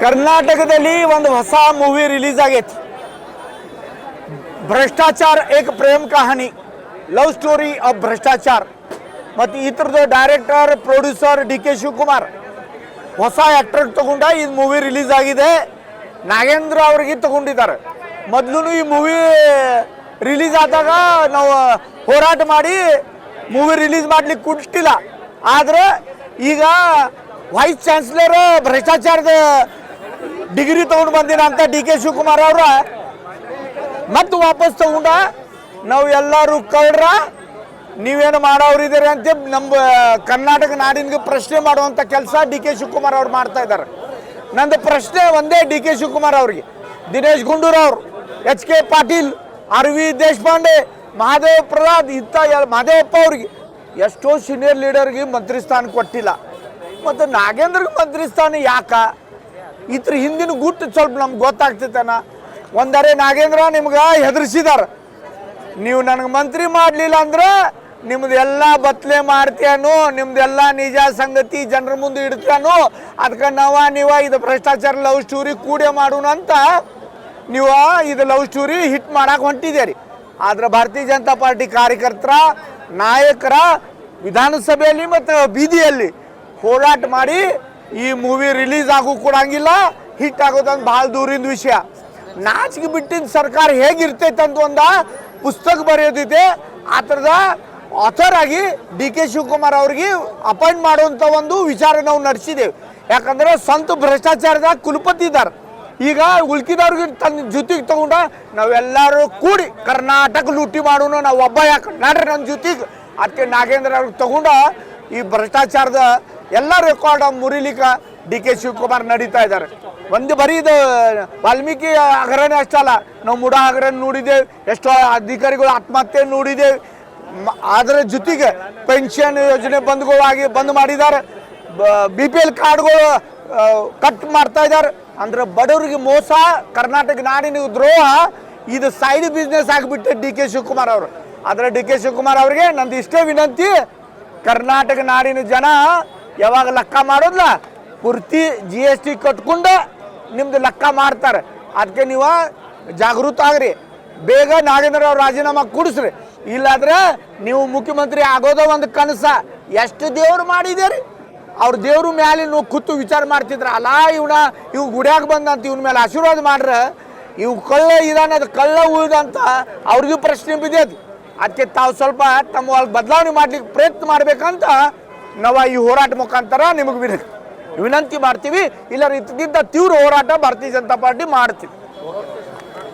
ಕರ್ನಾಟಕದಲ್ಲಿ ಒಂದು ಹೊಸ ಮೂವಿ ರಿಲೀಸ್ ಆಗೈತಿ. ಭ್ರಷ್ಟಾಚಾರ ಏಕ ಪ್ರೇಮ್ ಕಹಾನಿ, ಲವ್ ಸ್ಟೋರಿ ಆಫ್ ಭ್ರಷ್ಟಾಚಾರ. ಮತ್ತು ಇದ್ರದ್ದು director producer D K Shivakumar ಹೊಸ ಆ್ಯಕ್ಟರ್ ತಗೊಂಡ ಈ ಮೂವಿ ರಿಲೀಸ್ ಆಗಿದೆ. ನಾಗೇಂದ್ರ ಅವ್ರಿಗೆ ತಗೊಂಡಿದ್ದಾರೆ. ಮೊದಲು ಈ ಮೂವಿ ರಿಲೀಸ್ ಆದಾಗ ನಾವು ಹೋರಾಟ ಮಾಡಿ ಮೂವಿ ರಿಲೀಸ್ ಮಾಡ್ಲಿಕ್ಕೆ ಕುಟ್ಟಿಲ್ಲ. ಆದರೆ ಈಗ ವೈಸ್ ಚಾನ್ಸಲರ್ ಭ್ರಷ್ಟಾಚಾರದ ಡಿಗ್ರಿ ತಗೊಂಡು ಬಂದಿನ ಅಂತ ಡಿ ಕೆ ಶಿವಕುಮಾರ್ ಅವ್ರ ಮತ್ತೆ ವಾಪಸ್ ತಗೊಂಡ ನಾವು ಎಲ್ಲರೂ ಕಳ್ರ ನೀವೇನು ಮಾಡೋರಿದ್ದೀರಿ ಅಂತ ನಮ್ಮ ಕರ್ನಾಟಕ ನಾಡಿನಿಗೆ ಪ್ರಶ್ನೆ ಮಾಡುವಂಥ ಕೆಲಸ ಡಿ ಕೆ ಶಿವಕುಮಾರ್ ಅವ್ರು ಮಾಡ್ತಾ ಇದ್ದಾರೆ. ನಂದು ಪ್ರಶ್ನೆ ಒಂದೇ ಡಿ ಕೆ ಶಿವಕುಮಾರ್ ಅವ್ರಿಗೆ, Dinesh Gundurao, H K Patil, R V Deshpande, Mahadev Prasad ಇಂಥ ಮಹದೇವಪ್ಪ ಅವ್ರಿಗೆ ಎಷ್ಟೋ ಸೀನಿಯರ್ ಲೀಡರ್ಗೆ ಮಂತ್ರಿ ಸ್ಥಾನ ಕೊಟ್ಟಿಲ್ಲ. ಮತ್ತು ನಾಗೇಂದ್ರಗೆ ಮಂತ್ರಿ ಸ್ಥಾನ ಯಾಕೆ? ಇದ್ರ ಹಿಂದಿನ ಗುಟ್ಟು ಸ್ವಲ್ಪ ನಮ್ಗೆ ಗೊತ್ತಾಗ್ತೈತನ. ಒಂದರೆ ನಾಗೇಂದ್ರ ನಿಮ್ಗೆ ಹೆದರ್ಸಿದಾರ, ನೀವು ನನಗೆ ಮಂತ್ರಿ ಮಾಡಲಿಲ್ಲ ಅಂದ್ರೆ ನಿಮ್ದು ಎಲ್ಲ ಬತ್ಲೆ ಮಾಡ್ತೇನು, ನಿಮ್ದೆಲ್ಲ ನಿಜ ಸಂಗತಿ ಜನರ ಮುಂದೆ ಇಡ್ತೇನು, ಅದಕ್ಕೆ ನೀವ ಇದು ಭ್ರಷ್ಟಾಚಾರ ಲವ್ ಸ್ಟೋರಿ ಕೂಡೆ ಮಾಡೋಣ ಅಂತ ನೀವು ಇದು ಲವ್ ಸ್ಟೋರಿ ಹಿಟ್ ಮಾಡಕ್ಕೆ ಹೊಂಟಿದ್ದೀರಿ. ಆದ್ರೆ ಭಾರತೀಯ ಜನತಾ ಪಾರ್ಟಿ ಕಾರ್ಯಕರ್ತರ ನಾಯಕರ ವಿಧಾನಸಭೆಯಲ್ಲಿ ಮತ್ತು ಬೀದಿಯಲ್ಲಿ ಹೋರಾಟ ಮಾಡಿ ಈ ಮೂವಿ ರಿಲೀಸ್ ಆಗೋ ಕೊಡಂಗಿಲ್ಲ, ಹಿಟ್ ಆಗೋದಂತ ಭಾಳ ದೂರಿನ ವಿಷಯ. ನಾಚಿಕೆ ಬಿಟ್ಟಿನ ಸರ್ಕಾರ ಹೇಗಿರ್ತೈತೆ ಅಂತ ಒಂದು ಪುಸ್ತಕ ಬರೆಯೋದಿದೆ. ಆ ಥರದ ಆಥರ್ ಆಗಿ ಡಿ ಕೆ ಶಿವಕುಮಾರ್ ಅವ್ರಿಗೆ ಅಪಾಯಿಂಟ್ ಮಾಡುವಂಥ ಒಂದು ವಿಚಾರ ನಾವು ನಡೆಸಿದ್ದೇವೆ. ಯಾಕಂದ್ರೆ ಸ್ವಂತ ಭ್ರಷ್ಟಾಚಾರದಾಗ ಕುಲಪತಿ ಇದ್ದಾರೆ. ಈಗ ಉಳ್ಕಿದವ್ರಿಗೆ ತನ್ನ ಜೊತೆಗೆ ತಗೊಂಡ ನಾವೆಲ್ಲರೂ ಕೂಡಿ ಕರ್ನಾಟಕ ಲೂಟಿ ಮಾಡೋಣ, ನಾವು ಒಬ್ಬ ಯಾಕೆ ನಡ್ರಿ ನನ್ನ ಜೊತೆಗೆ. ಅದಕ್ಕೆ ನಾಗೇಂದ್ರ ಅವ್ರಿಗೆ ತಗೊಂಡ ಈ ಭ್ರಷ್ಟಾಚಾರದ ಎಲ್ಲ ರೆಕಾರ್ಡ್ ಮುರಿಲಿಕ್ಕೆ ಡಿ ಕೆ ಶಿವಕುಮಾರ್ ನಡೀತಾ ಇದ್ದಾರೆ. ಒಂದು ಬರೀ ಇದು ವಾಲ್ಮೀಕಿ ಹಗರಣ ಅಷ್ಟಲ್ಲ, ನಾವು ಮುಡ ಹಗರಣ ನೋಡಿದ್ದೇವೆ, ಎಷ್ಟೋ ಅಧಿಕಾರಿಗಳು ಆತ್ಮಹತ್ಯೆ ನೋಡಿದ್ದೇವೆ. ಅದರ ಜೊತೆಗೆ ಪೆನ್ಷನ್ ಯೋಜನೆ ಬಂದ್ ಮಾಡಿದ್ದಾರೆ, BPL ಕಾರ್ಡ್ಗಳು ಕಟ್ ಮಾಡ್ತಾ ಇದ್ದಾರೆ. ಅಂದ್ರೆ ಬಡವರಿಗೆ ಮೋಸ, ಕರ್ನಾಟಕ ನಾಡಿನ ದ್ರೋಹ, ಇದು ಸೈಡ್ ಬಿಸ್ನೆಸ್ ಆಗಿಬಿಟ್ಟು ಡಿ ಕೆ ಶಿವಕುಮಾರ್ ಅವರು. ಆದರೆ ಡಿ ಕೆ ಶಿವಕುಮಾರ್ ಅವ್ರಿಗೆ ನಂದು ಇಷ್ಟೇ ವಿನಂತಿ, ಕರ್ನಾಟಕ ನಾಡಿನ ಜನ ಯಾವಾಗ ಲೆಕ್ಕ ಮಾಡೋದ್ಲ ಪೂರ್ತಿ GST ಕಟ್ಕೊಂಡು ನಿಮ್ದು ಲೆಕ್ಕ ಮಾಡ್ತಾರೆ. ಅದಕ್ಕೆ ನೀವು ಜಾಗೃತ ಆಗ್ರಿ, ಬೇಗ ನಾಗೇಂದ್ರ ಅವ್ರು ರಾಜೀನಾಮಾ ಕೊಡಿಸ್ರಿ. ಇಲ್ಲಾಂದ್ರೆ ನೀವು ಮುಖ್ಯಮಂತ್ರಿ ಆಗೋದ ಒಂದು ಕನಸ. ಎಷ್ಟು ದೇವ್ರು ಮಾಡಿದೇರಿ, ಅವ್ರ ದೇವ್ರ ಮ್ಯಾಲೆ ನೀವು ಕೂತು ವಿಚಾರ ಮಾಡ್ತಿದ್ರ. ಅಲ್ಲ ಇವ್ ಗುಡ್ಯಾಗ ಬಂದಂತ ಇವನ ಮೇಲೆ ಆಶೀರ್ವಾದ ಮಾಡ್ರೆ ಇವು ಕಳ್ಳ ಇದಾನ, ಅದು ಕಳ್ಳ ಉಳಿದಂತ ಅವ್ರಿಗೂ ಪ್ರಶ್ನೆ ಬಿದ್ದೈತಿ. ಅದಕ್ಕೆ ತಾವು ಸ್ವಲ್ಪ ತಮ್ಮ ಬದಲಾವಣೆ ಮಾಡ್ಲಿಕ್ಕೆ ಪ್ರಯತ್ನ ಮಾಡ್ಬೇಕಂತ ನಾವು ಈ ಹೋರಾಟ ಮುಖಾಂತರ ನಿಮಗೆ ವಿನಂತಿ ಮಾಡ್ತೀವಿ. ಇಲ್ಲ ರೀತಿಯಿಂದ ತೀವ್ರ ಹೋರಾಟ ಭಾರತೀಯ ಜನತಾ ಪಾರ್ಟಿ ಮಾಡ್ತೀವಿ.